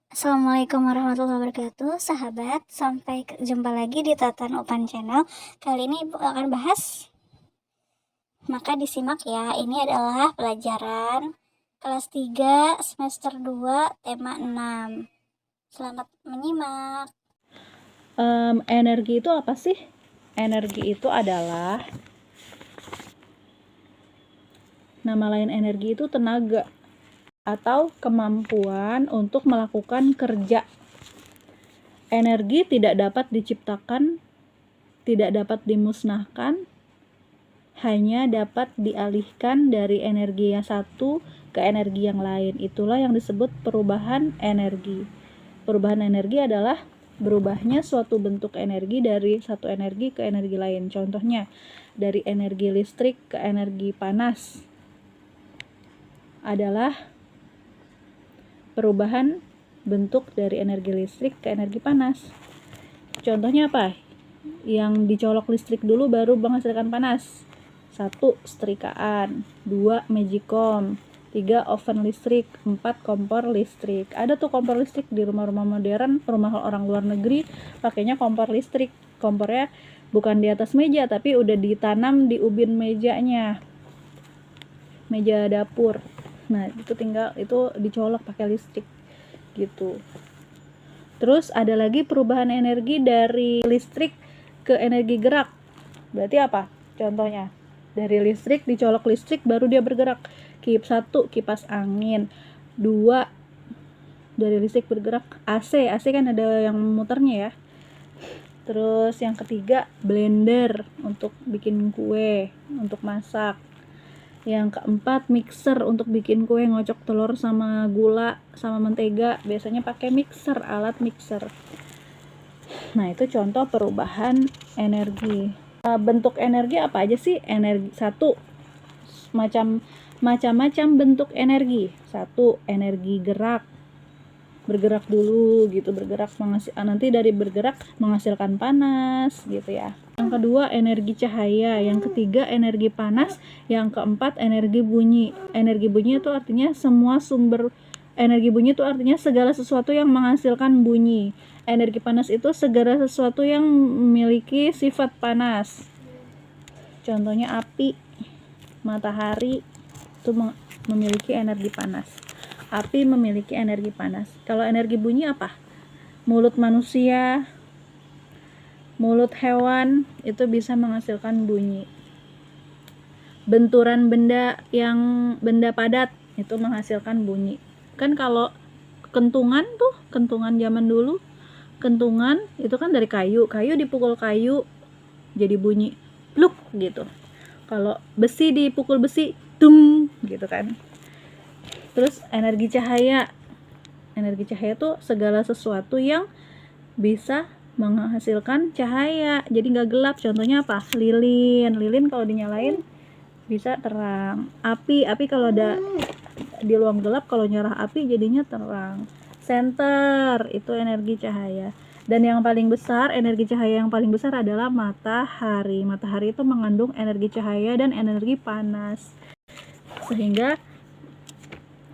Assalamualaikum warahmatullahi wabarakatuh, sahabat. Sampai jumpa lagi di Tatan Opan Channel. Kali ini Ibu akan bahas, maka disimak ya. Ini adalah pelajaran kelas 3 semester 2 tema 6. Selamat menyimak. Energi itu apa sih? Energi itu adalah, nama lain energi itu tenaga atau kemampuan untuk melakukan kerja. Energi tidak dapat diciptakan, tidak dapat dimusnahkan, hanya dapat dialihkan dari energi yang satu ke energi yang lain. Itulah yang disebut perubahan energi. Perubahan energi adalah berubahnya suatu bentuk energi dari satu energi ke energi lain. Contohnya, dari energi listrik ke energi panas adalah perubahan bentuk dari energi listrik ke energi panas. Contohnya apa? Yang dicolok listrik dulu baru menghasilkan panas. 1. Setrikaan, 2. Magicom, 3. Oven listrik, 4. Kompor listrik. Ada tuh kompor listrik di rumah-rumah modern, rumah orang luar negeri pakainya kompor listrik. Kompornya bukan di atas meja tapi udah ditanam di ubin mejanya, meja dapur. Nah, itu tinggal itu dicolok pakai listrik gitu. Terus ada lagi perubahan energi dari listrik ke energi gerak. Berarti apa? Contohnya, dari listrik dicolok listrik baru dia bergerak. 1. Kipas angin. 2. Dari listrik bergerak AC. AC kan ada yang muternya ya. Terus yang ketiga, blender untuk bikin kue, untuk masak. Yang keempat, mixer untuk bikin kue, ngocok telur sama gula sama mentega. Biasanya pakai mixer, alat mixer. Nah, itu contoh perubahan energi. Bentuk energi apa aja sih? Energi 1, macam-macam bentuk energi. 1. Energi gerak, bergerak dulu gitu, bergerak nanti dari bergerak menghasilkan panas gitu ya. Yang kedua, energi cahaya. Yang ketiga, energi panas. Yang keempat, energi bunyi. Energi bunyi itu artinya semua sumber energi bunyi itu artinya segala sesuatu yang menghasilkan bunyi. Energi panas itu segala sesuatu yang memiliki sifat panas. Contohnya api, matahari itu memiliki energi panas. Api memiliki energi panas. Kalau energi bunyi apa? Mulut manusia, mulut hewan itu bisa menghasilkan bunyi. Benturan benda padat itu menghasilkan bunyi. Kan kalau kentungan zaman dulu, kentungan itu kan dari kayu dipukul kayu jadi bunyi pluk gitu. Kalau besi dipukul besi dung gitu kan. Terus energi cahaya itu segala sesuatu yang bisa menghasilkan cahaya jadi nggak gelap. Contohnya apa? Lilin kalau dinyalain bisa terang. Api kalau ada di ruang gelap, kalau nyala api jadinya terang. Senter itu energi cahaya. Dan yang paling besar, energi cahaya yang paling besar adalah matahari. Matahari itu mengandung energi cahaya dan energi panas, sehingga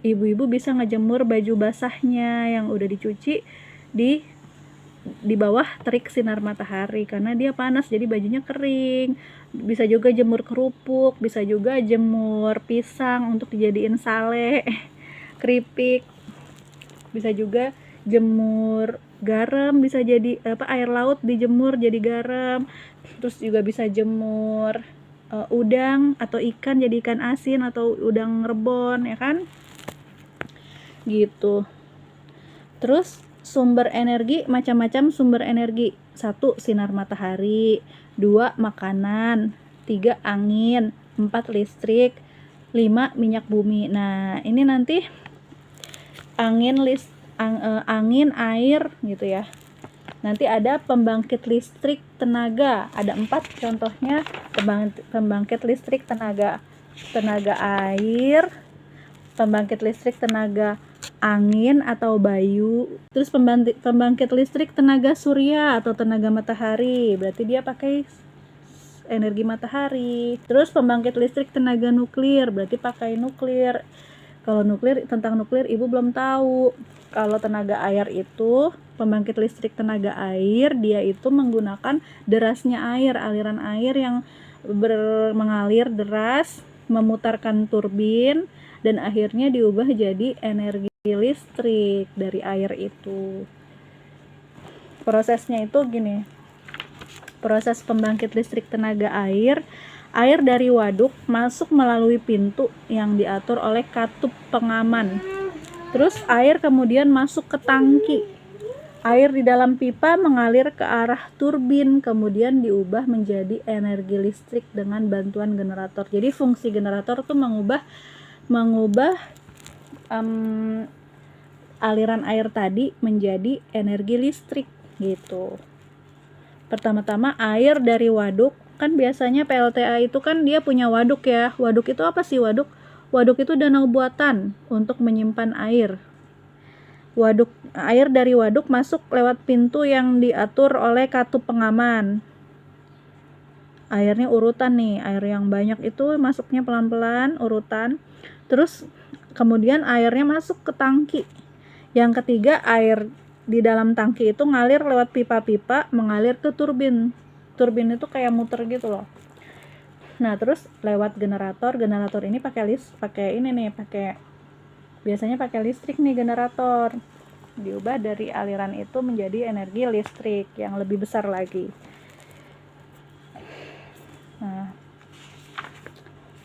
ibu-ibu bisa ngejemur baju basahnya yang udah dicuci di bawah terik sinar matahari karena dia panas jadi bajunya kering. Bisa juga jemur kerupuk, bisa juga jemur pisang untuk dijadiin sale, keripik. Bisa juga jemur garam, bisa jadi air laut dijemur jadi garam. Terus juga bisa jemur udang atau ikan jadi ikan asin atau udang rebon ya kan gitu. Terus sumber energi, macam-macam sumber energi. 1. Sinar matahari, 2. Makanan, 3. Angin, 4. Listrik, 5. Minyak bumi. Nah, ini nanti angin, air gitu ya. Nanti ada pembangkit listrik tenaga. Ada 4 contohnya pembangkit listrik tenaga air, pembangkit listrik tenaga angin atau bayu. Terus pembangkit listrik tenaga surya atau tenaga matahari, berarti dia pakai energi matahari. Terus pembangkit listrik tenaga nuklir, berarti pakai nuklir. Kalau tentang nuklir ibu belum tahu. Kalau tenaga air itu, pembangkit listrik tenaga air, dia itu menggunakan derasnya air, aliran air yang mengalir deras, memutarkan turbin, dan akhirnya diubah jadi energi listrik dari air itu. Prosesnya itu gini, proses pembangkit listrik tenaga air dari waduk masuk melalui pintu yang diatur oleh katup pengaman. Terus air kemudian masuk ke tangki. Air di dalam pipa mengalir ke arah turbin, kemudian diubah menjadi energi listrik dengan bantuan generator. Jadi fungsi generator itu mengubah aliran air tadi menjadi energi listrik gitu. Pertama-tama air dari waduk, kan biasanya PLTA itu kan dia punya waduk ya. Waduk itu apa sih waduk? Waduk itu danau buatan untuk menyimpan air. Air dari waduk masuk lewat pintu yang diatur oleh katup pengaman. Airnya urutan nih, air yang banyak itu masuknya pelan-pelan, urutan. Terus kemudian airnya masuk ke tangki. Yang ketiga, air di dalam tangki itu ngalir lewat pipa-pipa, mengalir ke turbin. Turbin itu kayak muter gitu loh. Nah, terus lewat generator ini biasanya pakai listrik nih generator. Diubah dari aliran itu menjadi energi listrik yang lebih besar lagi. Nah,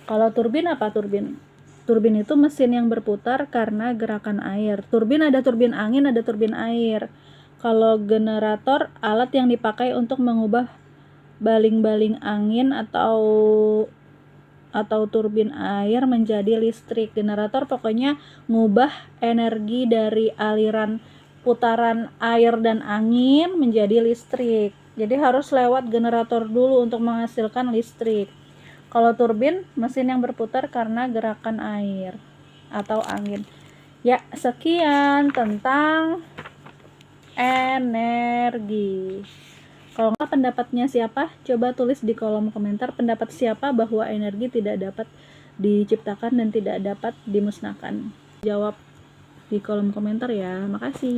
kalau turbin apa turbin? Turbin itu mesin yang berputar karena gerakan air. Turbin ada turbin angin, ada turbin air. Kalau generator, alat yang dipakai untuk mengubah baling-baling angin atau turbin air menjadi listrik. Generator pokoknya ngubah energi dari aliran putaran air dan angin menjadi listrik. Jadi harus lewat generator dulu untuk menghasilkan listrik. Kalau turbin, mesin yang berputar karena gerakan air atau angin. Ya, sekian tentang energi. Kalau nggak pendapatnya siapa? Coba tulis di kolom komentar pendapat siapa bahwa energi tidak dapat diciptakan dan tidak dapat dimusnahkan. Jawab di kolom komentar ya. Makasih.